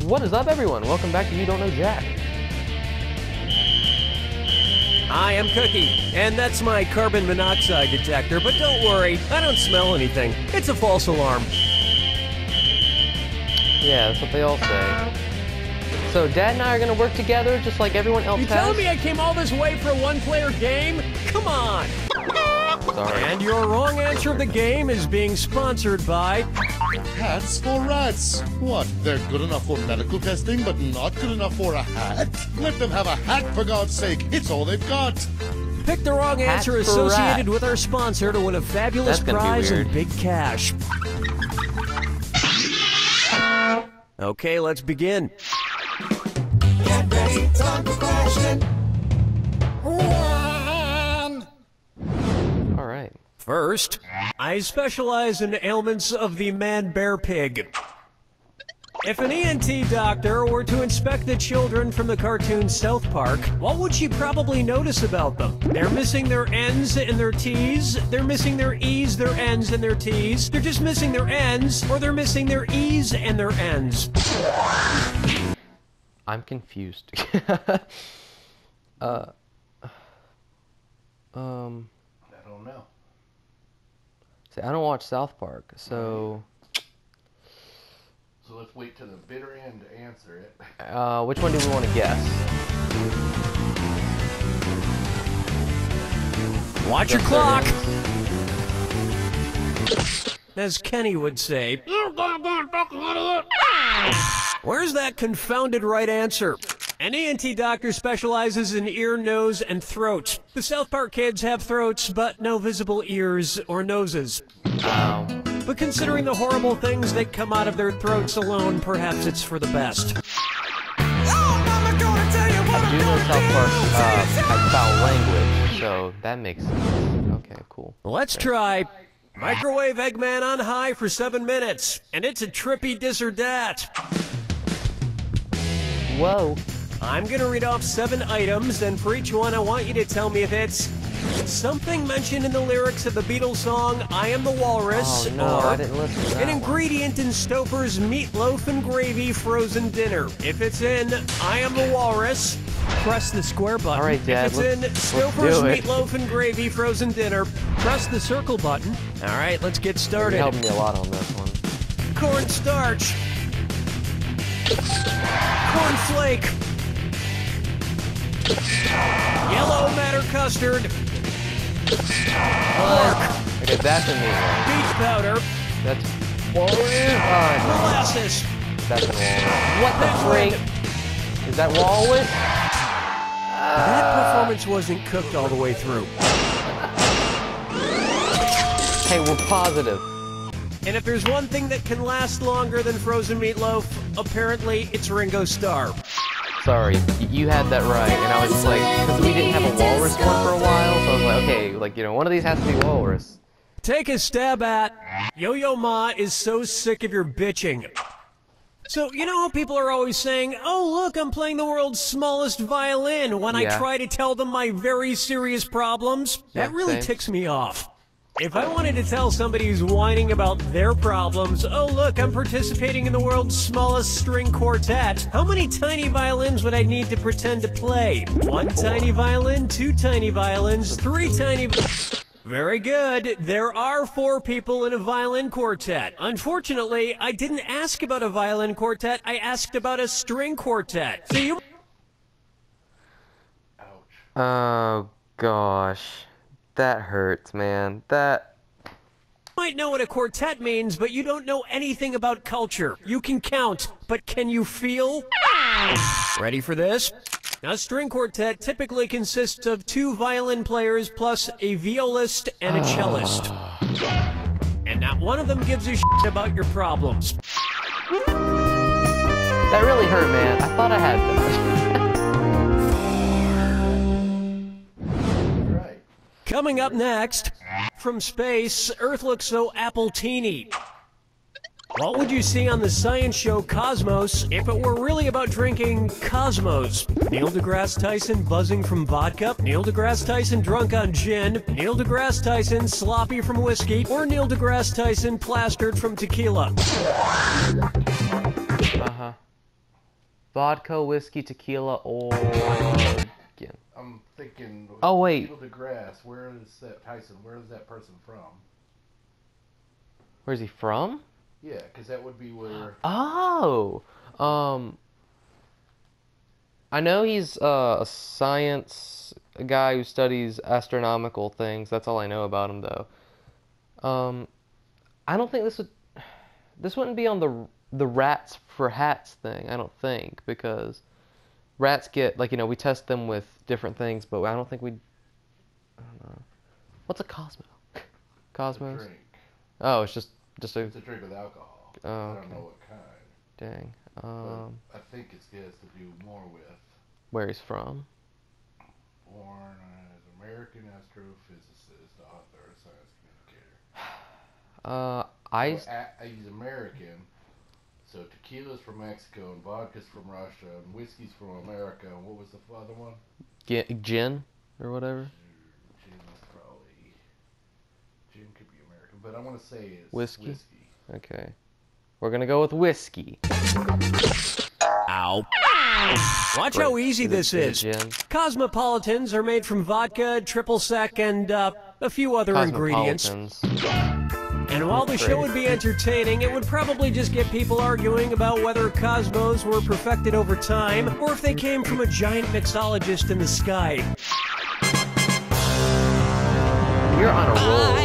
What is up, everyone? Welcome back to You Don't Know Jack. I am Cookie, and that's my carbon monoxide detector, but don't worry, I don't smell anything. It's a false alarm. Yeah, that's what they all say. So Dad and I are gonna work together just like everyone else has. You telling me I came all this way for a one-player game? Come on! Sorry. And your wrong answer of the game is being sponsored by... Hats for rats. What? They're good enough for medical testing, but not good enough for a hat? Let them have a hat, for God's sake. It's all they've got. Pick the wrong answer associated with our sponsor to win a fabulous prize and big cash. Okay, let's begin. Get ready, time for question. All right. First, I specialize in ailments of the man-bear-pig. If an ENT doctor were to inspect the children from the cartoon South Park, what would she probably notice about them? They're missing their N's and their T's, they're missing their E's, their N's, and their T's, they're just missing their N's, or they're missing their E's and their N's. I'm confused. I don't know. See, I don't watch South Park, so... So let's wait to the bitter end to answer it. Which one do we want to guess? Watch your clock! As Kenny would say, where's that confounded right answer? An ENT doctor specializes in ear, nose, and throat. The South Park kids have throats, but no visible ears or noses. But considering the horrible things that come out of their throats alone, perhaps it's for the best. I do know South Park has foul language, so that makes sense. Okay, cool. Let's try microwave Eggman on high for 7 minutes, and it's a trippy this or that. Whoa. I'm gonna read off 7 items, and for each one I want you to tell me if it's something mentioned in the lyrics of the Beatles song I Am the Walrus, Oh, no, or I didn't listen to that an one. ingredient in Stouffer's meatloaf and gravy frozen dinner. If it's in I Am the Walrus, press the square button. All right, Dad, if it's in let's Stouffer's do it. meatloaf and gravy frozen dinner, press the circle button. All right, let's get You're started. helping me a lot on this one. Cornstarch, cornflake, yellow matter custard, pork, Okay, that's a neat one. beef powder, That's... molasses, That's an walrus. What the freak? Is that walrus? That performance wasn't cooked all the way through. Hey, we're positive. And if there's one thing that can last longer than frozen meatloaf, apparently it's Ringo Starr. Sorry, you had that right, and I was just like, because we didn't have a walrus one for a while, so I was like, okay, like, you know, one of these has to be walrus. Take a stab at Yo-Yo Ma is so sick of your bitching. So, you know how people are always saying, oh, look, I'm playing the world's smallest violin when I Yeah. try to tell them my very serious problems? That Yeah, really same. ticks me off. If I wanted to tell somebody who's whining about their problems, oh, look, I'm participating in the world's smallest string quartet, how many tiny violins would I need to pretend to play? 1 tiny violin, 2 tiny violins, 3 tiny... Very good. There are 4 people in a violin quartet. Unfortunately, I didn't ask about a violin quartet, I asked about a string quartet. So you... Oh, gosh. That hurts, man. That... might know what a quartet means, but you don't know anything about culture. You can count, but can you feel? Ready for this? Now, a string quartet typically consists of 2 violin players plus a violist and a cellist. And not one of them gives a shit about your problems. That really hurt, man. I thought I had that. Right. Coming up next, from space, Earth looks so apple-teeny. What would you see on the science show Cosmos if it were really about drinking Cosmos? Neil deGrasse Tyson buzzing from vodka, Neil deGrasse Tyson drunk on gin, Neil deGrasse Tyson sloppy from whiskey, or Neil deGrasse Tyson plastered from tequila? vodka, whiskey, tequila, or gin. I'm thinking. Oh, wait. Neil deGrasse. Where is that Tyson? Where is that person from? Where's he from? Yeah, because that would be where. Oh, I know he's a science guy who studies astronomical things. That's all I know about him, though. I don't think this wouldn't be on the rats for hats thing. I don't think, because rats get, like, we test them with different things, but I don't think I don't know. What's a Cosmo? Cosmos? Drink. Oh, it's just a. It's a drink with alcohol. Oh, I okay. don't know what kind. Dang. But I think it has to do more with Where he's from. born as American astrophysicist, author, science communicator. He's American. So tequila's from Mexico and vodka's from Russia and whiskey's from America. And what was the other one? Gin or whatever. Gin could be American, but I want to say it's Whiskey. Okay. We're gonna go with whiskey. Ow. Watch how easy this is. Cosmopolitans are made from vodka, triple sec, and a few other ingredients. And while the show would be entertaining, it would probably just get people arguing about whether Cosmos were perfected over time, or if they came from a giant mixologist in the sky. You're on a roll.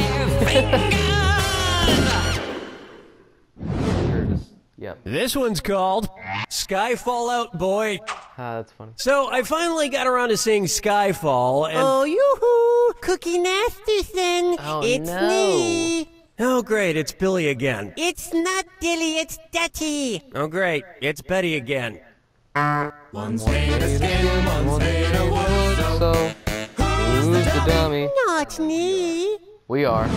Yep. This one's called Skyfall Out Boy. Ah, that's funny. So I finally got around to saying Skyfall, and Oh, yoo-hoo! Cookie Masterson! Oh, It's no. me! oh great, it's Billy again. It's not Dilly, it's Dutty! Oh great, it's Betty again. One's made of skin, one's made of wood. So, who's the dummy? Not me! We are.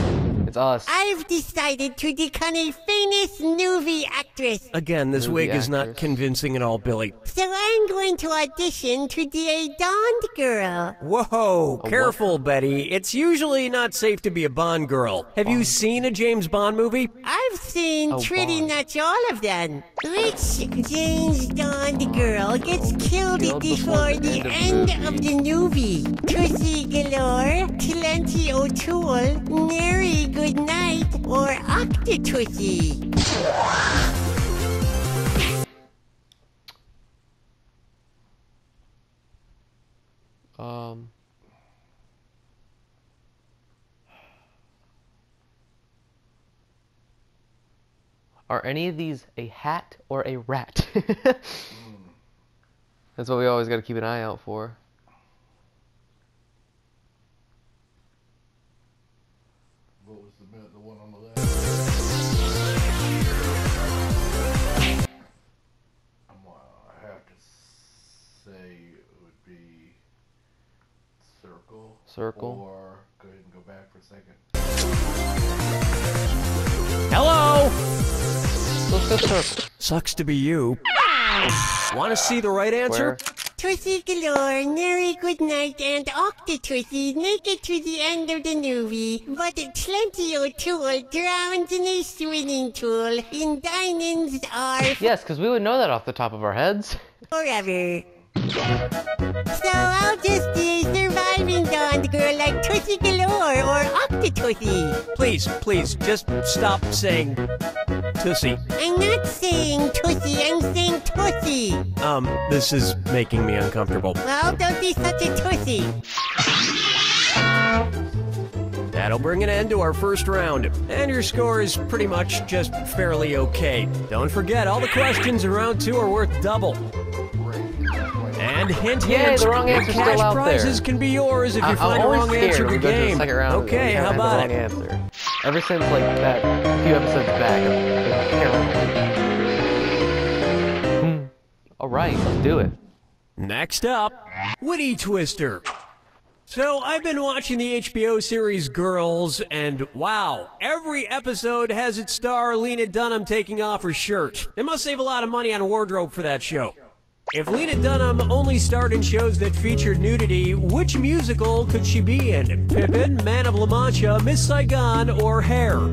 It's us. I've decided to become a famous movie actress. Again, this Movie wig is not actress. convincing at all, Billy. So I'm going to audition to be a Bond girl. Whoa, careful, Betty. It's usually not safe to be a Bond girl. Have you seen a James Bond movie? I've seen Oh, pretty Bond. much all of them. Which James Bond girl gets killed Killed before the end of the movie? Tussie Galore, Clancy O'Toole, Mary Goodnight, or Octotussie? Are any of these a hat or a rat? That's what we always got to keep an eye out for. What was the one on the left? I have to say it would be circle. Circle. Or go ahead and go back for a second. Hello! Let's go circle. Sucks to be you. Want to see the right answer? Where? Tussie Galore, Mary Goodnight, and Octotussie make it to the end of the movie, but Clancy O'Toole drowns in a swimming pool in Diamonds Are Yes, because we would know that off the top of our heads. Forever. So I'll just be a surviving Bond girl like Tussie Galore or Octotussie. Please, just stop saying Tussie. I'm not saying Tussie, I'm saying Tussie. This is making me uncomfortable. Well, don't be such a Tussie. That'll bring an end to our first round. And your score is pretty much just fairly okay. Don't forget, all the questions in round 2 are worth double. And hint, Yay, hint, the wrong your answer's cash still out prizes there. can be yours if you find the always wrong scared answer when in we the go to the game. second round. Okay, how about the it? wrong answer. Ever since like that few episodes back. All right, let's do it. Next up, Witty Twister. So I've been watching the HBO series Girls, and wow, every episode has its star Lena Dunham taking off her shirt. They must save a lot of money on wardrobe for that show. If Lena Dunham only starred in shows that featured nudity, which musical could she be in? Pippin, Man of La Mancha, Miss Saigon, or Hair?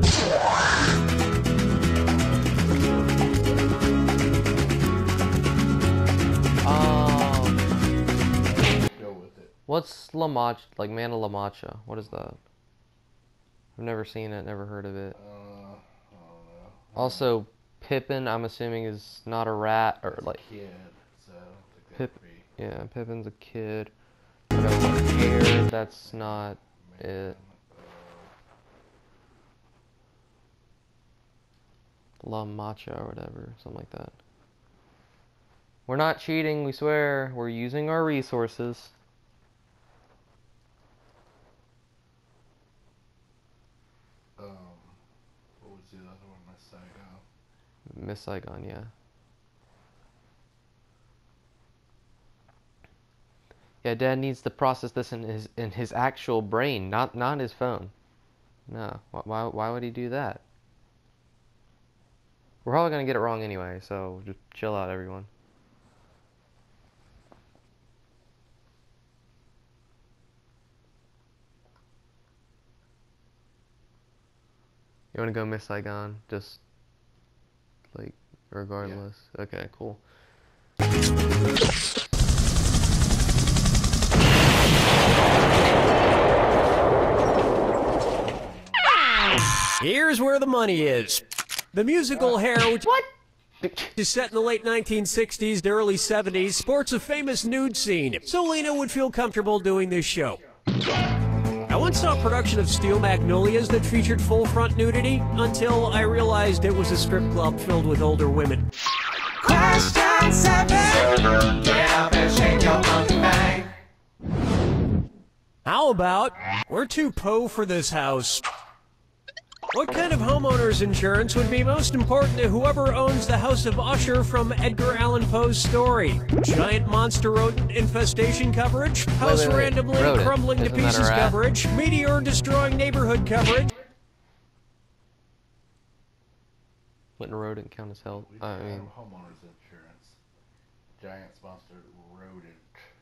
What's La Macha, like Mana La Macha? What is that? I've never seen it, never heard of it. I don't know. Also, Pippin, I'm assuming is not a rat or like. Kid, so I don't think that Pip, would be. yeah, Pippin's a kid. Hair, that's not it. La Macha or whatever, something like that. We're not cheating, we swear. We're using our resources. What was the other one? Miss Saigon. Miss Saigon, yeah. Yeah, Dad needs to process this in his actual brain, not his phone. No, why would he do that? We're probably gonna get it wrong anyway, so just chill out, everyone. You wanna go Miss Saigon? Just like regardless. Yeah. Okay, cool. Here's where the money is. The musical Hair, which is set in the late 1960s to early 70s, sports a famous nude scene, so Lena would feel comfortable doing this show. I once saw a production of Steel Magnolias that featured full front nudity, until I realized it was a strip club filled with older women. Question 7. Get up and shake your monkey bang. How about, we're too po for this house. What kind of homeowner's insurance would be most important to whoever owns the house of Usher from Edgar Allan Poe's story? Giant monster rodent infestation coverage? House wait. randomly Rodent. crumbling to Isn't that a pieces rat? coverage? Meteor destroying neighborhood coverage? Wouldn't rodent count as health? We I have mean, homeowners insurance. Giant sponsored rodent.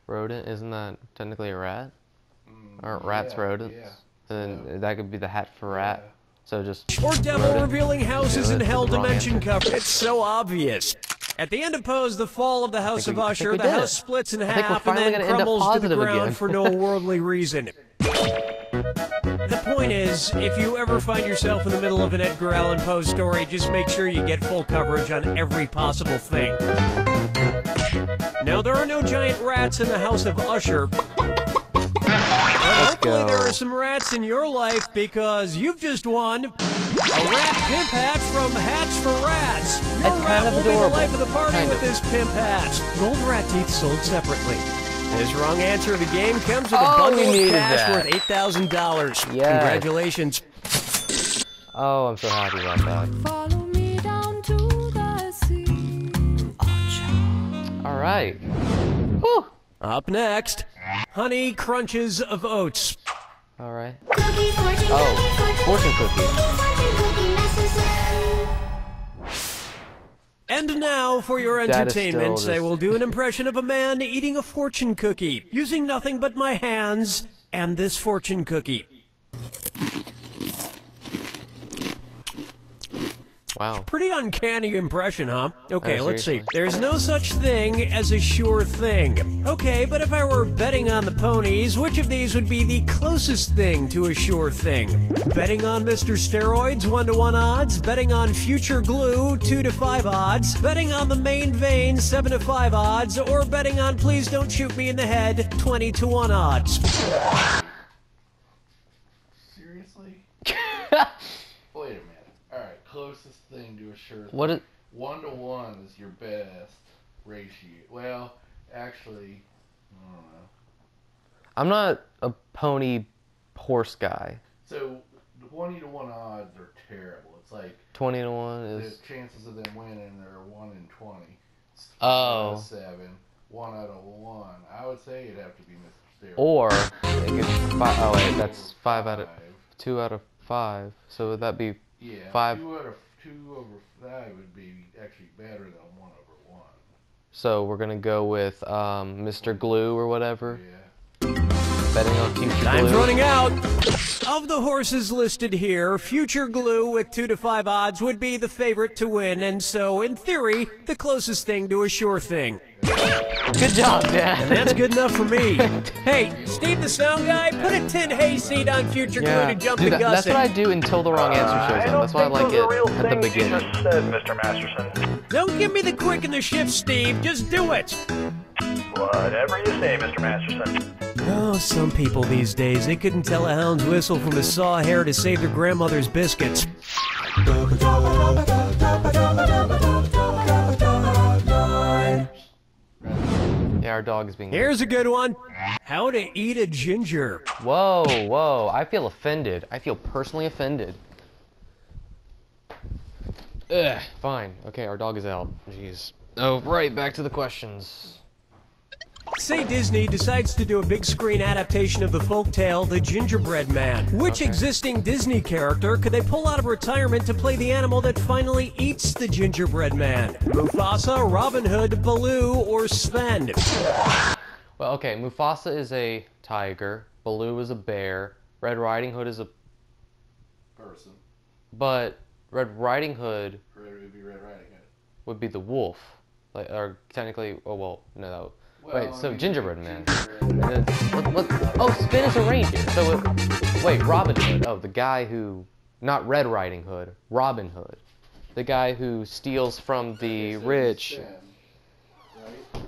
rodent, isn't that technically a rat? Aren't rats rodents? Yeah. Then that could be the hat for rat. Yeah. So just Or devil rodent. revealing houses in That's hell the wrong dimension answer. coverage? It's so obvious. At the end of Poe's The Fall of the House of I think Usher, we the did house it. splits in I think we're half and finally then gonna end up crumbles to the positive ground again. for no worldly reason. The point is, if you ever find yourself in the middle of an Edgar Allan Poe story, just make sure you get full coverage on every possible thing. Now, there are no giant rats in the house of Usher. Hopefully go. there are some rats in your life, because you've just won a rat pimp hat from Hats for Rats. Your That's rat kind of will be the adorable. life of the party Kind with of. this pimp hat. Gold rat teeth sold separately. His wrong answer of the game comes with a Oh, bundle we of needed cash that. worth $8,000. Yes. Congratulations. Oh, I'm so happy about that. Follow me down to the sea. All right. Whew. Up next, Honey Crunches of Oats. All right. Cookie, fortune, Oh, fortune cookie. fortune cookie necessary. And now, for your That is still entertainment, I just- will do an impression of a man eating a fortune cookie, using nothing but my hands and this fortune cookie. Wow. Pretty uncanny impression, huh? Okay, let's see. seriously. There's no such thing as a sure thing. Okay, but if I were betting on the ponies, which of these would be the closest thing to a sure thing? Betting on Mr. Steroids, 1-to-1 odds. Betting on Future Glue, 2-to-5 odds. Betting on the main vein, 7-to-5 odds. Or betting on Please Don't Shoot Me in the Head, 20-to-1 odds. Seriously? Wait a minute. Alright, closest thing to a sure What thing. is? 1-to-1 is your best ratio. Well, actually, I don't know. I'm not a pony horse guy. So, the 20-to-1 odds are terrible. It's like 20 to 1 the is. chances of them winning are 1 in 20. It's Oh. 5 out of 7, 1 out of 1. I would say it'd have to be Mr. Steroid. Or it gets five. Oh wait, that's 5 out of 2 out of 5. So would that be? Yeah, 5. 2 over 5 would be actually better than 1 over 1. So we're gonna go with Mr. Glue or whatever. Yeah. Betting on future Time's glue. running out. Of the horses listed here, Future Glue with 2-to-5 odds would be the favorite to win, and so, in theory, the closest thing to a sure thing. Good job, Dad. And that's good enough for me. Hey, Steve the sound guy, put a tin hayseed on future glue to jump Dude, the Gus that's in. what I do until the wrong answer shows up. That's why I like it at the beginning. Said, Mr. Masterson. Don't give me the quick and the shift, Steve. Just do it. Whatever you say, Mr. Masterson. Oh, some people these days, they couldn't tell a hound's whistle from a saw hair to save their grandmother's biscuits. Yeah, our dog is being... Here's a good one. How to eat a ginger. Whoa, whoa. I feel offended. I feel personally offended. Ugh, fine. Okay, our dog is out. Jeez. Oh, right, back to the questions. Say Disney decides to do a big screen adaptation of the folktale The Gingerbread Man. Which existing Disney character could they pull out of retirement to play the animal that finally eats the gingerbread man? Mufasa, Robin Hood, Baloo, or Sven? Well, okay, Mufasa is a tiger. Baloo is a bear. Red Riding Hood is a... Person. But Red Riding Hood Would be Red Riding Hood. would be the wolf. Like, or technically... Oh, well, no. Well, Wait, I so mean, Gingerbread Man. Gingerbread. And then, oh, Spin is a reindeer. So, wait, Robin Hood. Oh, the guy who... Not Red Riding Hood. Robin Hood. The guy who steals from the Okay, so rich. Spin, right?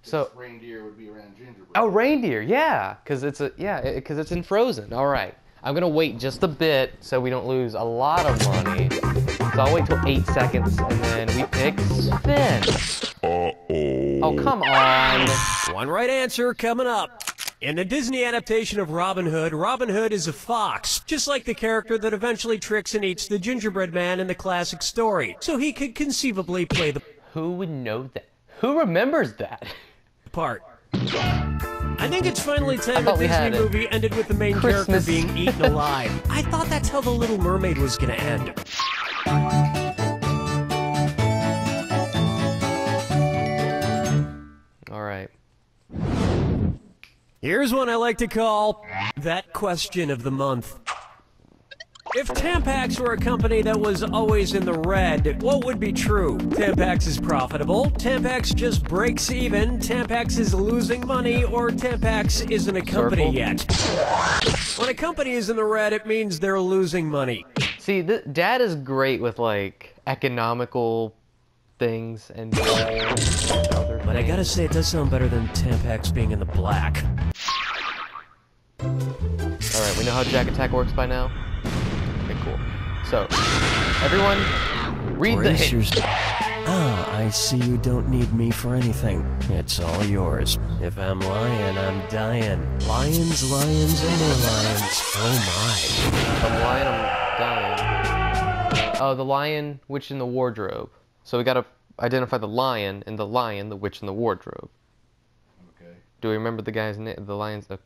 So... Reindeer would be around Gingerbread. Oh, reindeer, yeah, because it's it's in Frozen. All right, I'm gonna wait just a bit so we don't lose a lot of money. So I'll wait till 8 seconds and then we pick Spin. Oh, come on. One right answer coming up. In the Disney adaptation of Robin Hood is a fox, just like the character that eventually tricks and eats the gingerbread man in the classic story, so he could conceivably play the Who would know that? Who remembers that? part. I think it's finally time a thought we Disney had it. movie ended with the main Christmas. character being eaten alive. I thought that's how The Little Mermaid was gonna end. All right. Here's one I like to call That Question of the Month. If Tampax were a company that was always in the red, what would be true? Tampax is profitable, Tampax just breaks even, Tampax is losing money, or Tampax isn't a company Circle. yet. When a company is in the red, it means they're losing money. See, Dad is great with like economical things and other But I things. gotta say, it does sound better than Tampax being in the black. All right, we know how Jack Attack works by now. Okay, cool. So, everyone, read the Brace hint. yourself. Ah, I see you don't need me for anything. It's all yours. If I'm lying, I'm dying. Lions, lions, and more lions. Oh If I'm lying, I'm dying. Oh, the lion, witch, in the wardrobe. So we gotta identify the lion, and the lion, the witch, in the wardrobe. Okay. Do we remember the guy's name? The lion's... Okay.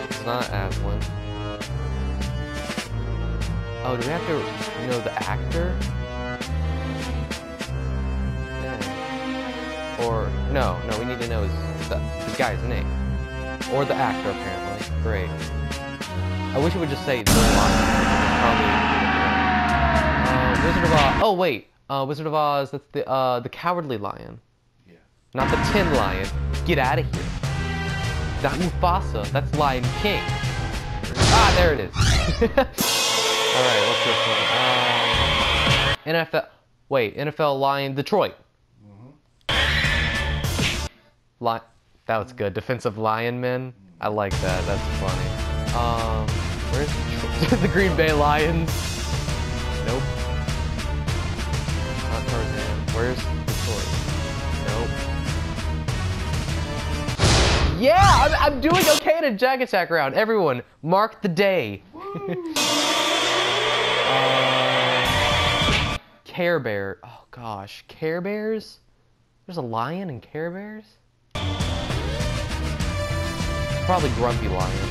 It's not Aslan. Oh, do we have to know the actor? Yeah. Or, no, we need to know the guy's name. Or the actor, apparently. Great. I wish it would just say the lion. Probably. Wizard of Oz. Oh, wait. Wizard of Oz, that's the Cowardly Lion. Yeah. Not the Tin Lion. Get out of here. Not Mufasa. That's Lion King. Ah, there it is. Alright, what's this one? NFL. Wait, NFL Lion Detroit. That was good. Defensive lineman. I like that. That's funny. Where's the Green Bay Lions? Nope. Not Tarzan. Where's Detroit? Nope. Yeah, I'm doing okay in a Jack Attack round. Everyone, mark the day. Care Bear. Oh gosh, Care Bears? There's a lion in Care Bears? Probably Grumpy Lion.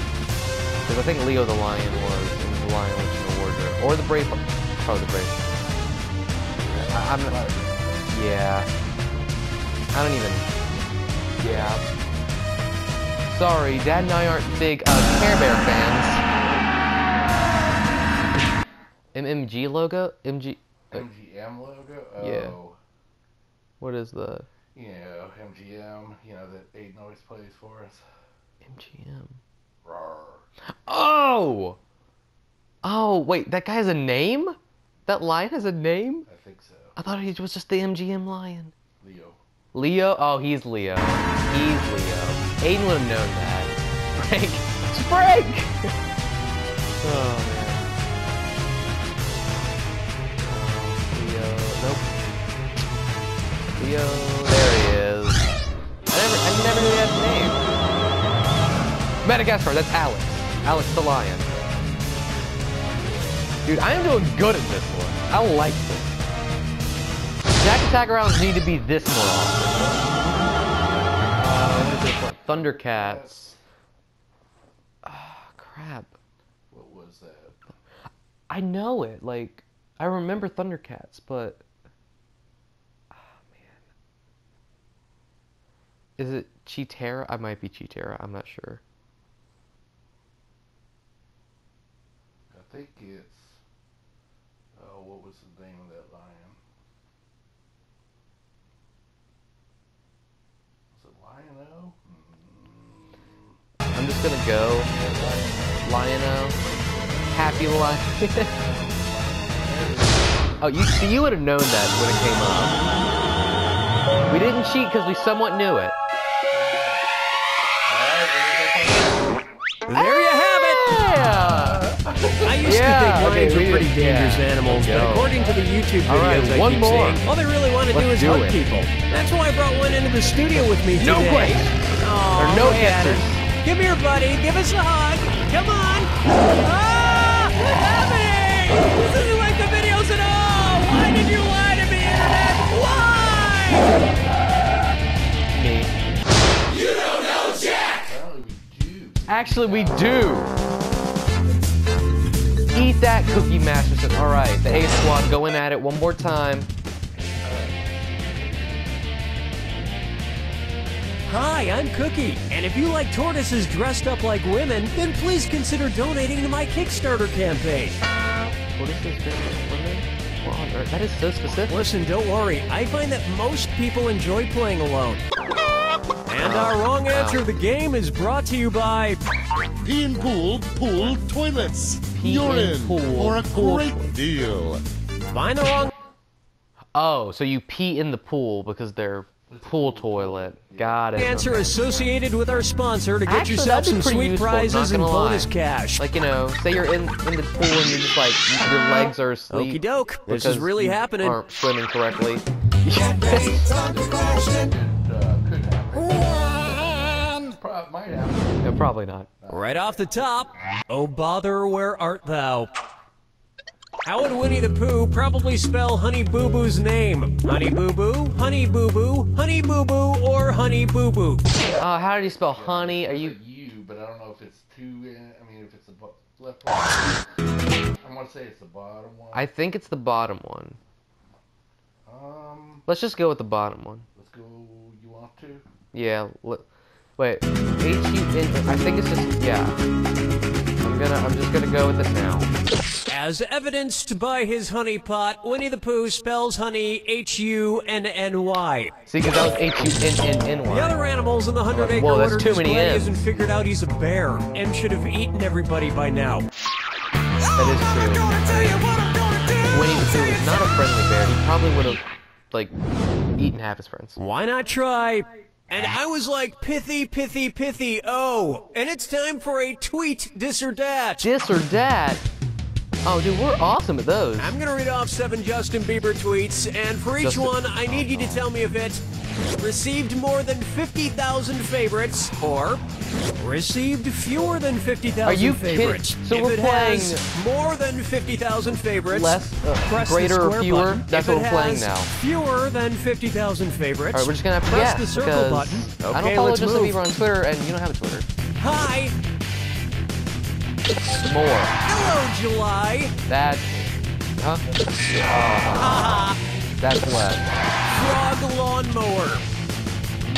Because I think Leo the Lion was in the Lion Witch in the Wardrobe. Or the Brave. Probably the Brave. I'm not. Yeah. I don't even. Yeah. Sorry, Dad and I aren't big Care Bear fans. MMG logo? MG. MGM logo? Oh. Yeah. What is the... You know, MGM, you know, that Aiden always plays for us. MGM. Roar. Oh! Oh, wait, that guy has a name? That lion has a name? I think so. I thought he was just the MGM lion. Leo. Leo? Oh, he's Leo. He's Leo. Aiden would have known that. Frank. It's Frank! Oh, man. Leo. Nope. Leo. There he is. I never knew he had a name. Madagascar, that's Alex. Alex the lion. Dude, I am doing good at this one. I like this. Jack Attack rounds need to be this more often. Thundercats. Ah, crap. What was that? I know it. Like, I remember Thundercats, but... Oh, man. Is it Cheetara? I might be Cheetara. I'm not sure. I think it's... Oh, what was the name of that lion? Was it Lion-O? I'm just gonna go. Lion-O. Happy Lion. Oh, you would have known that when it came up. We didn't cheat because we somewhat knew it. There you have it! I used to think lions were pretty dangerous animals, but according to the YouTube videos I keep seeing, all they really want to do is hug people. That's why I brought one into the studio with me today. No question. Oh, no man. answers. Come here, buddy. Give us a hug. Come on. Ah! What's happening? This isn't like the videos at all. Why did you lie to me, Internet? Why? Me. You don't know Jack! Actually, we do. Eat that, Cookie Masterson. All right, the A Squad going at it one more time. Hi, I'm Cookie, and if you like tortoises dressed up like women, then please consider donating to my Kickstarter campaign. Tortoises dressed like women? What on earth? That is so specific. Listen, don't worry. I find that most people enjoy playing alone. And our wrong answer of the game is brought to you by... Pee in pool, pool toilets. Pee You're in in pool, for a pool great toilet. deal. Find the wrong... Oh, so you pee in the pool because they're pool toilet. Got it. answer associated with our sponsor to get Actually, yourself that'd be some pretty sweet useful, prizes not and gonna bonus lie. cash. Like, you know, say you're in the pool and you're just like, your legs are asleep. Okie doke. This is because really you happening. aren't swimming correctly. Could happen. Might happen. No, probably not. Right off the top, oh bother, where art thou? How would Winnie the Pooh probably spell Honey Boo Boo's name? Honey Boo Boo, Honey Boo Boo, Honey Boo Boo, or Honey Boo Boo? How did you spell honey? Are you... But I don't know if it's two in, I mean, if it's the left one. I want to say it's the bottom one. I think it's the bottom one. Let's just go with the bottom one. Let's go, you want to? Yeah, wait. H-U-N... I think it's just... Yeah. I'm just gonna go with it now. As evidenced by his honey pot, Winnie the Pooh spells honey H-U-N-N-Y. See, because that was H-U-N-N-N-Y. The other animals in the 100-acre Whoa, that's order too many display M's. isn't figured out he's a bear. M should have eaten everybody by now. That is true. Winnie the Pooh is not a friendly bear. He probably would have, like, eaten half his friends. Why not try? And I was like, pithy, pithy, pithy, oh. And it's time for a tweet, dis or dat. Dis or dat? Oh, dude, we're awesome at those. I'm gonna read off 7 Justin Bieber tweets, and for each one, I need you to tell me if it received more than 50,000 favorites, or received fewer than 50,000 Are you favorites. kidding? So if we're it playing has more than 50,000 favorites, less, press greater the or square fewer? button. That's if what we're playing it has now. fewer than 50,000 favorites, Alright, we're just gonna have to press guess, the circle because button. Okay, I don't follow let's Justin move. Bieber on Twitter, and you don't have a Twitter. Hi. More. Hello, July. That's... Huh? That's less. Frog lawnmower.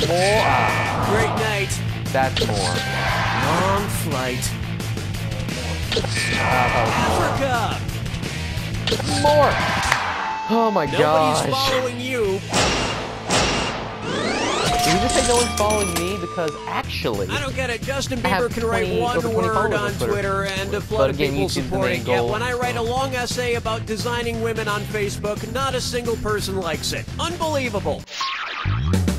More. Great night. That's more. Long flight. Africa. More. Oh my Nobody's gosh. following you. you just say no one's following me? Because actually, I don't get it. Justin I have Bieber can write 20 one over 20 word followers on Twitter and a flood But of again, people YouTube's the supporting main it. goal, When I write a so. long essay about designing women on Facebook, not a single person likes it. Unbelievable.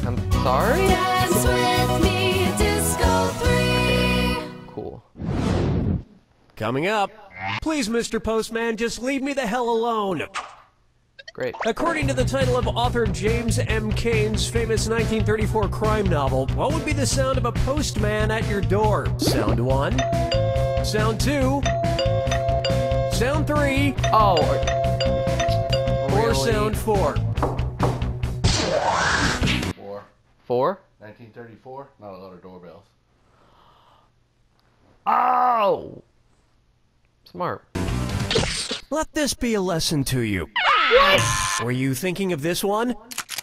I'm sorry? Dance with me, Disco 3. Cool. Coming up, please, Mr. Postman, just leave me the hell alone. Great. According to the title of author James M. Cain's famous 1934 crime novel, what would be the sound of a postman at your door? Sound 1, sound 2, sound 3, Oh, or really? sound 4? 4. 4? 1934. Not a lot of doorbells. Oh! Smart. Let this be a lesson to you. Were you thinking of this one?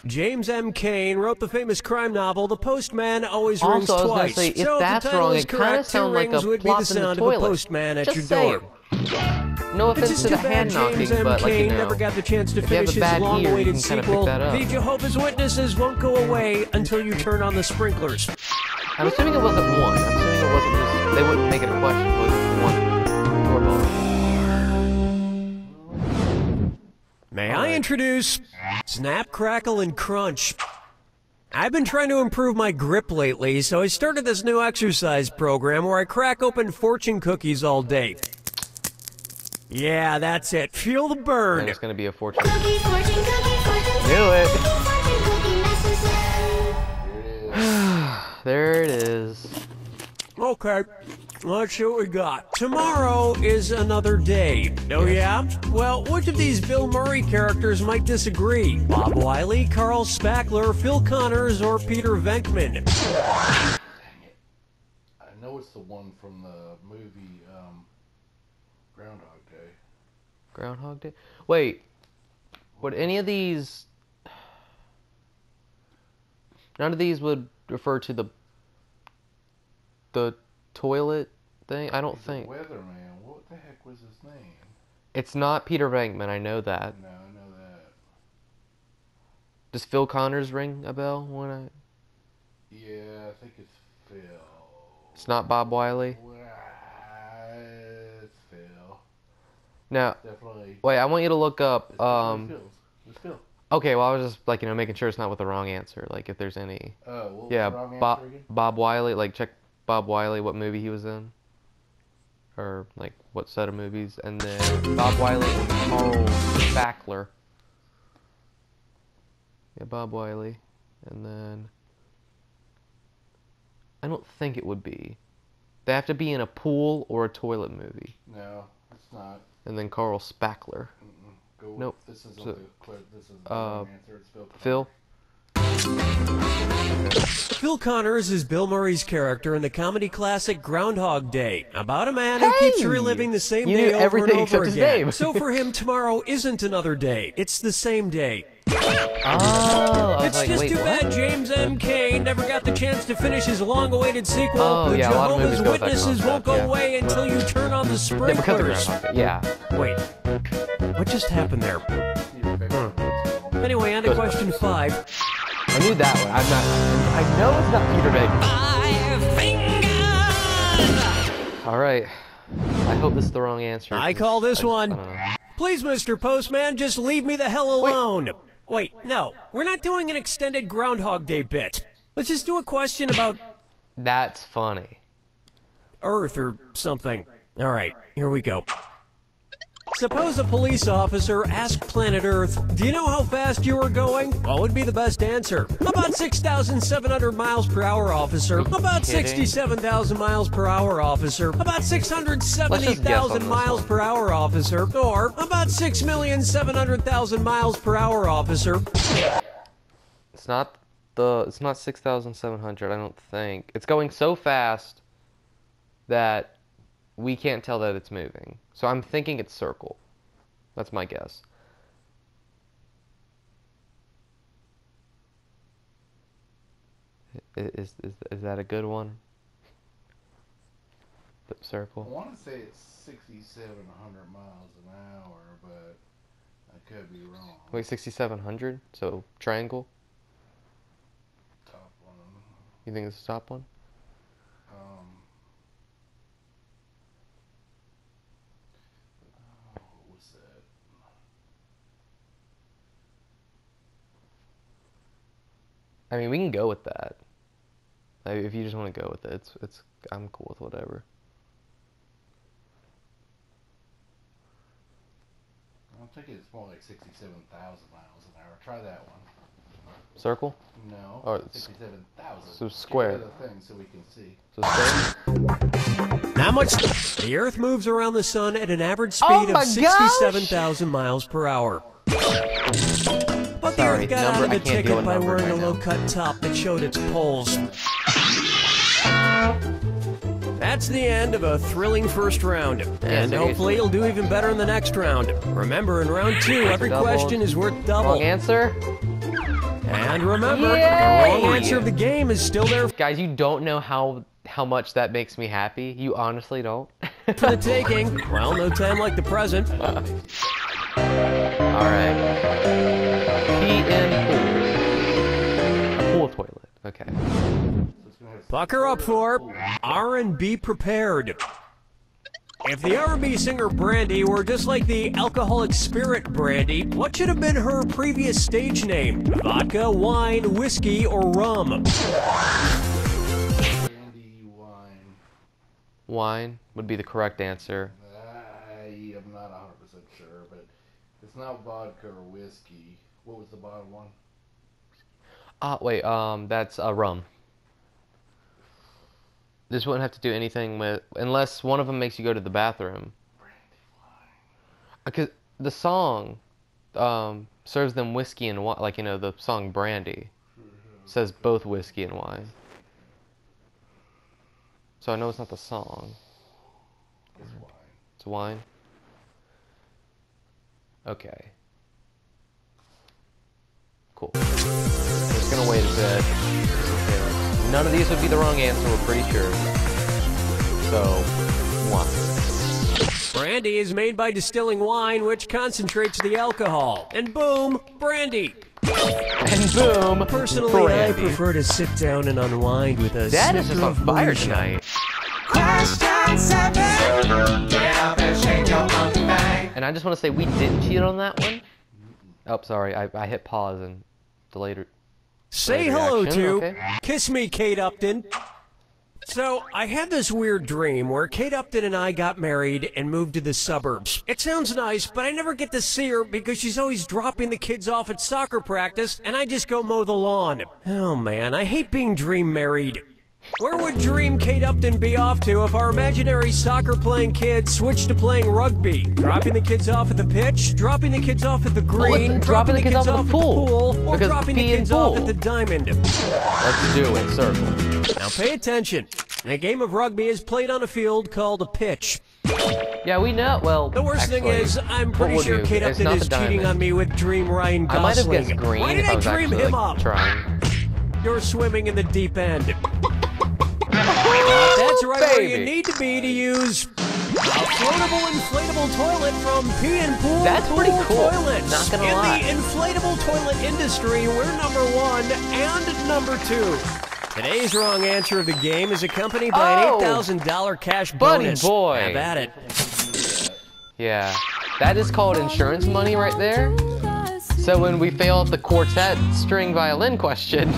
James M. Cain wrote the famous crime novel The Postman Always Rings Also, I was gonna Twice. say, if So that's the title wrong, is it kinda correct, 2 sounds like rings a would be the plop in the sound of a toilet. postman at Just your saying. door. No It's offense just to too the bad hand knocking, James M. but like, Cain you know, never got the chance to if you have finish a his bad ear, you long-awaited can kinda pick sequel. that up. The Jehovah's Witnesses won't go away until you turn on the sprinklers. I'm assuming it wasn't one. I'm assuming it wasn't just, they wouldn't make it a question. It was just one doorbell. May I introduce Snap, Crackle, and Crunch. I've been trying to improve my grip lately, so I started this new exercise program where I crack open fortune cookies all day. Yeah, that's it. Feel the burn. And it's gonna be a fortune. Cookie, fortune, cookie, Knew it. fortune cookie messages. There it is. Okay, let's see what we got. Tomorrow is another day. Oh yeah? Well, which of these Bill Murray characters might disagree? Bob Wiley, Carl Spackler, Phil Connors, or Peter Venkman? Dang it. I know it's the one from the movie Groundhog Day. Groundhog Day? Wait. Would any of these... None of these would refer to the toilet thing? I don't He's think. a weatherman. What the heck was his name? It's not Peter Venkman, I know that. No, I know that. Does Phil Connors ring a bell? When Yeah, I think it's Phil. It's not Bob Wiley? It's Phil. No. Definitely. Wait, I want you to look up, It's Phil. okay, well, I was just, like, you know, making sure it's not with the wrong answer. Like, if there's any... What was Yeah, the wrong Bob, answer again? Bob Wiley, like, check Bob Wiley, what movie he was in. Or, like, what set of movies. And then Bob Wiley and Carl Spackler. Yeah, Bob Wiley. And then... I don't think it would be. They have to be in a pool or a toilet movie. No, it's not. And then Carl Spackler. Go with, Nope. This isn't So- this isn't the wrong answer. It's Phil. Phil? Phil Connors is Bill Murray's character in the comedy classic Groundhog Day, about a man who keeps Hey! reliving the same You day knew over and everything over except his again. name. So for him, tomorrow isn't another day. It's the same day. Oh, I was It's like, just wait, too what? bad James M. Cain never got the chance to finish his long-awaited sequel. Oh, The yeah, a lot of Jehovah's movies go with that Witnesses concept, won't go yeah. away until you turn on the Yeah, because of sprinklers. Groundhog Day. Yeah. Wait, what just happened there? Anyway, on to question 5. I knew that one. I know it's not Peter Venkman. All right. I hope this is the wrong answer. I call this one. I don't know. Please, Mr. Postman, just leave me the hell alone. Wait, no, we're not doing an extended Groundhog Day bit. Let's just do a question about That's funny. Earth or something. All right, here we go. Suppose a police officer asked planet Earth, do you know how fast you are going? What would be the best answer? About 6,700 miles per hour, officer. About kidding? 67,000 miles per hour, officer. About 670,000 this miles one. per hour, officer. Or about 6,700,000 miles per hour, officer. It's not 6,700, I don't think. It's going so fast that we can't tell that it's moving. So I'm thinking it's circle. That's my guess. Is that a good one? The I circle? want to say it's 6,700 miles an hour, but I could be wrong. Wait, 6,700? So triangle? Top one. You think it's the top one? What was that? I mean, we can go with that. Like, if you just want to go with it, I'm cool with whatever. I'm thinking it's more like 67,000 miles an hour. Try that one. Circle? No. Oh, it's 67,000. so square. Give me the thing so we can see. So square? Not much. The Earth moves around the sun at an average speed Oh my of 67,000 miles per hour. But the Sorry, Earth got number- out I of the can't deal ticket with by numbers wearing a right now. low-cut top that showed its poles. That's the end of a thrilling first round. And seriously. hopefully you'll do even better in the next round. Remember, in round 2, every double. question is worth double. Wrong answer? And remember, Yay! the wrong answer of the game is still there Guys, you don't know how much that makes me happy. You honestly don't. for the taking. Well, no time like the present. Alright. Pee in pool. A pool toilet. Okay. Pucker up for R&B prepared. If the R&B singer Brandy were just like the alcoholic spirit Brandy, what should have been her previous stage name? Vodka, wine, whiskey, or rum? Brandy, wine. Wine would be the correct answer. I am not 100% sure, but it's not vodka or whiskey. What was the bottom one? Wait, that's rum. This wouldn't have to do anything with, unless one of them makes you go to the bathroom. Because the song serves them whiskey and wine, like, you know, the song Brandy says both whiskey and wine. So I know it's not the song. It's wine. It's wine? Okay. Cool. Just gonna wait a bit. Okay. None of these would be the wrong answer, we're pretty sure. So, wine. Brandy is made by distilling wine, which concentrates the alcohol. And boom, brandy. And boom, Personally, I Brandy. prefer to sit down and unwind with a Dad is snicker just on of fire moonshine. tonight. Question 7. Get up and shake your monkey bang. And I just want to say we didn't cheat on that one. Oh, sorry, I hit pause and delayed it. Say Delayed hello reaction, to okay. Kiss Me, Kate Upton. So, I had this weird dream where Kate Upton and I got married and moved to the suburbs. It sounds nice, but I never get to see her because she's always dropping the kids off at soccer practice, and I just go mow the lawn. Oh man, I hate being dream married. Where would Dream Kate Upton be off to if our imaginary soccer-playing kids switched to playing rugby? Dropping the kids off at the pitch, dropping the kids off at the green, dropping the kids off at the pool, or Because dropping the pee and kids off pool. at the diamond. Let's do it, circle. Now pay attention. A game of rugby is played on a field called a pitch. Yeah, we know. Well, The worst thing actually, is, I'm what pretty would sure you? Kate It's Upton not is the cheating diamond. on me with Dream Ryan I might have Gosling. guessed green Why did if I I was dream actually him like, up? trying. You're swimming in the deep end. That's right where you Baby. need to be to use a floatable inflatable toilet from Pee and Pool. That's pretty Pool cool, Toilets. not gonna in lie. the inflatable toilet industry, we're number 1 and number 2. Today's wrong answer of the game is accompanied by an Oh! $8,000 cash Buddy bonus. boy. Have at it. Yeah, that is called insurance money right there. So when we fail at the quartet string violin question,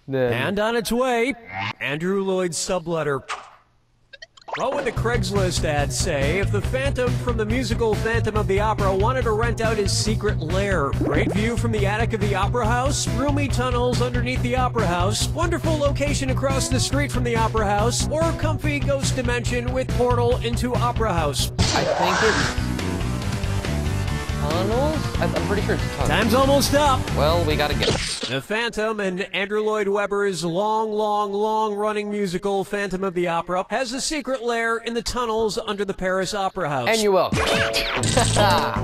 then And on its way, Andrew Lloyd's subletter. What would the Craigslist ad say if the Phantom from the musical Phantom of the Opera wanted to rent out his secret lair? Great view from the attic of the Opera House, roomy tunnels underneath the Opera House, wonderful location across the street from the Opera House, or comfy ghost dimension with portal into Opera House. I think it's tunnels. I'm pretty sure it's tunnels. Time's almost up. Well, we gotta go. The Phantom and Andrew Lloyd Webber's long-running musical Phantom of the Opera has a secret lair in the tunnels under the Paris Opera House. And you're welcome.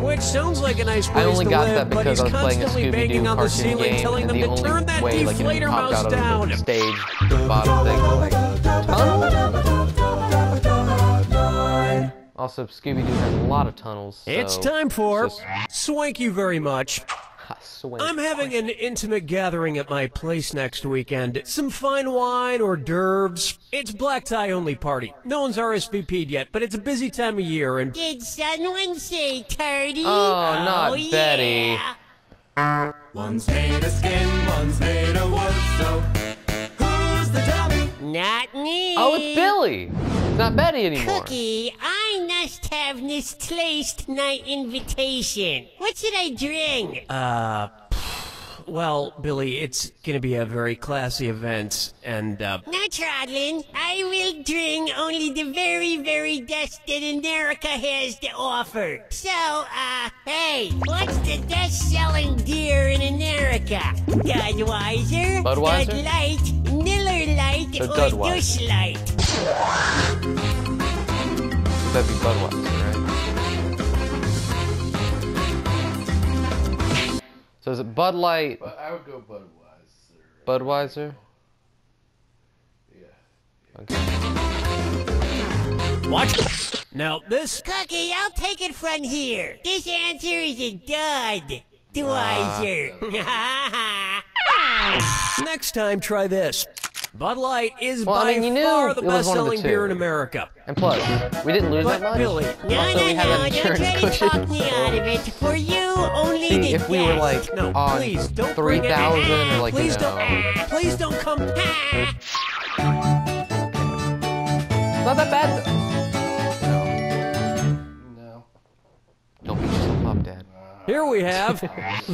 Which sounds like a nice I place only to got live, that but because he's I was playing a constantly banging Scooby-Doo on the cartoon ceiling, game, telling and them the to only turn that way like it deflator popped mouse out down. of the stage, the bottom thing, like tunnel. Also, Scooby-Doo has a lot of tunnels. So It's time for just- Swank You Very Much. Swank. I'm having an intimate gathering at my place next weekend. Some fine wine, hors d'oeuvres. It's black tie only party. No one's RSVP'd yet, but it's a busy time of year and... Did someone say tardy? Oh, not Betty. Yeah. One's made of skin, one's made of wood, so who's the dummy? Not me. Oh, it's Billy. It's not Betty anymore. Cookie, I must have misplaced my invitation. What should I drink? Well, Billy, it's gonna be a very classy event, and, No trottling. I will drink only the very, very best that America has to offer. So, hey, what's the best-selling beer in America? Budweiser? Budweiser? Bud Light? Miller Light? So or Budweiser. Busch Light? That'd be Budweiser, right? So is it Bud Light? But I would go Budweiser. Budweiser? Yeah. Okay. watch. Now, this... Cookie, I'll take it from here. This answer is a dud. Budweiser. Next time, try this. Bud Light is Well, I by mean, you knew far the it was one of the best-selling two. beer in America. And plus, we didn't lose But that much. Billy, No, Also, we no, have no, an don't insurance try to cushion. talk me out of it. For you, only See, the if we were best. like No, on please don't bring it. 3,000 or like, Please you know, Please don't come. it's not that bad though. No. Don't beat yourself up, Dad. Here we have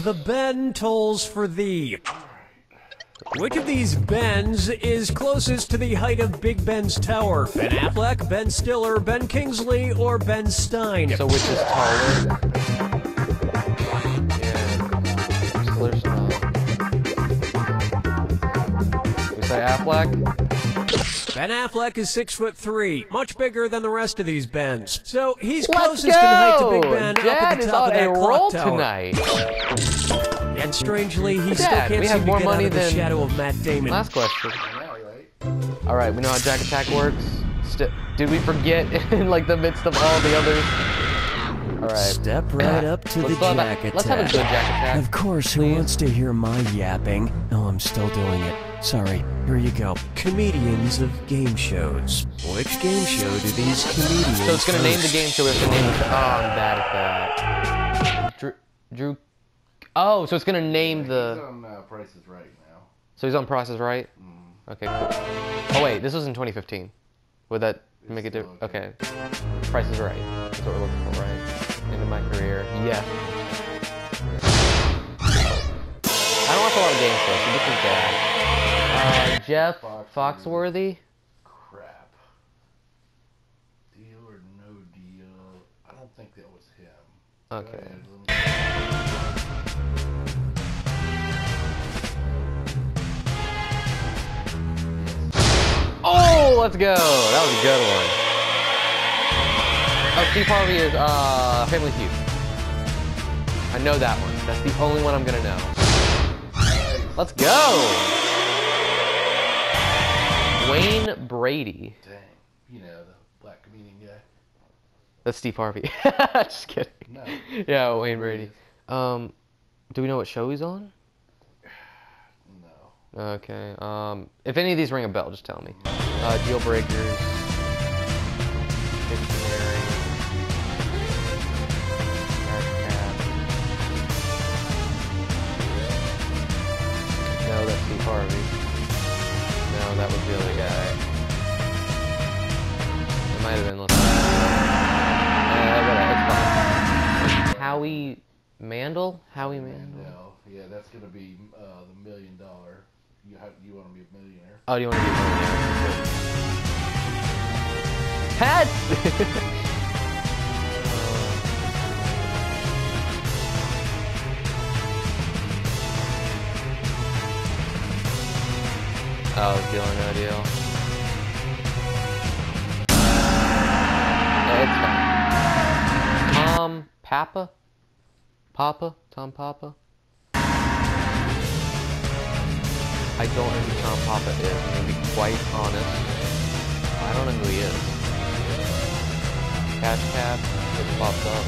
the Ben tolls for thee. Which of these Bens is closest to the height of Big Ben's tower? Ben Affleck, Ben Stiller, Ben Kingsley, or Ben Stein? So which is taller? Yeah, Stiller's tall. We say Affleck? Ben Affleck is 6'3", much bigger than the rest of these Bens. So he's Let's closest in height to Big go! Ben up Dad at the is top on of that a clock roll tower. tonight. And strangely, he still Dad, can't we have seem more to get money out of the than shadow of Matt Damon. Last question. I know, right? Alright, we know how Jack Attack works. Did we forget in like the midst of all the others? Alright. Step right up to the Let's have a- Jack Attack. let's have a good Jack Attack. Of course, who wants to hear my yapping? No, I'm still doing it. Sorry, here you go. Comedians of game shows. Which game show do these comedians So it's gonna name the host? game show, we have to name it. Oh, I'm bad at that. Drew. Oh, so it's gonna name He's the. on Price is Right now. So he's on Price is Right? Okay, cool. Oh, wait, this was in 2015. Would that make it different? still Okay. Price is Right. That's what we're looking for, right? Into my career. Yeah. I don't watch a lot of game shows, so this is bad. Jeff Foxworthy? Crap. Deal or no deal? I don't think that was him. Okay. Go ahead, let me- Oh, let's go! That was a good one. Oh, Steve Harvey is, Family Feud. I know that one. That's the only one I'm gonna know. Let's go! Wayne Brady. Dang. You know, the black comedian guy. That's Steve Harvey. Just kidding. No. Yeah, Wayne Brady. Do we know what show he's on? No. Okay. If any of these ring a bell, just tell me. Deal Breakers. Dictionary. Cat. No, that's Steve Harvey. No, that was the other guy. It might have been. Whatever. It's fine. Howie Mandel? Howie Mandel? No. Yeah, that's gonna be the $1 million. You want to be a millionaire? Oh, do you want to be a millionaire? Hats! Oh, Deal or No Deal. No, it's fine. Tom Papa? Tom Papa? I don't know who Tom Papa is, I'm gonna be quite honest. I don't know who he is. Cash Cab, it pops up.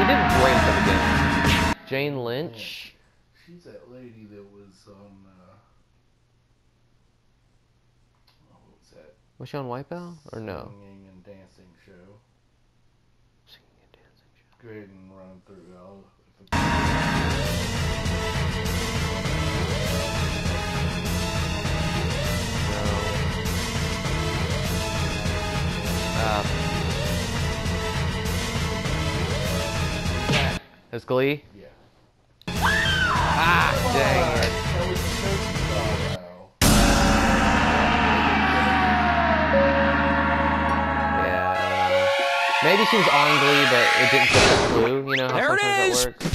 did great at the beginning. Jane Lynch. She's that lady that was on, what was that? Was she on Wipeout or no? Singing and dancing show. Singing and dancing show. Go ahead and run through all. Is Glee? Yeah. Ah, dang it. Yeah. Maybe she was on Glee, but it didn't give a clue. You know how There it sometimes is. that works?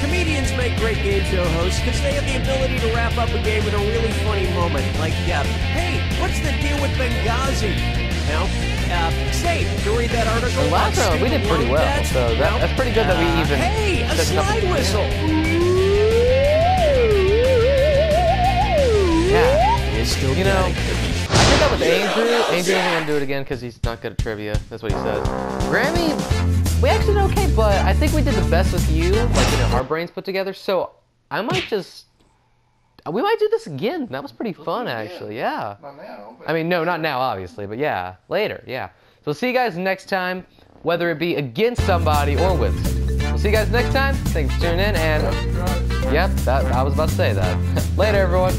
Comedians make great game show hosts because they have the ability to wrap up a game with a really funny moment. Like, hey, what's the deal with Benghazi? You know? Say, to read that article. The last round, we did pretty well, so that's pretty good that we even... Hey, a slide whistle! Yeah. It's still You know, I did that with Andrew. Andrew isn't going to do it again because he's not good at trivia. That's what he said. Grammy, we actually did okay, but I think we did the best with you, like, you know, our brains put together. So I might just... We might do this again. That was pretty fun, actually. Yeah. Not now. I mean, no, not now, obviously, but yeah, later, yeah. So we'll see you guys next time, whether it be against somebody or with somebody. We'll see you guys next time. Thanks for tuning in, and yep, I was about to say that. Later, everyone.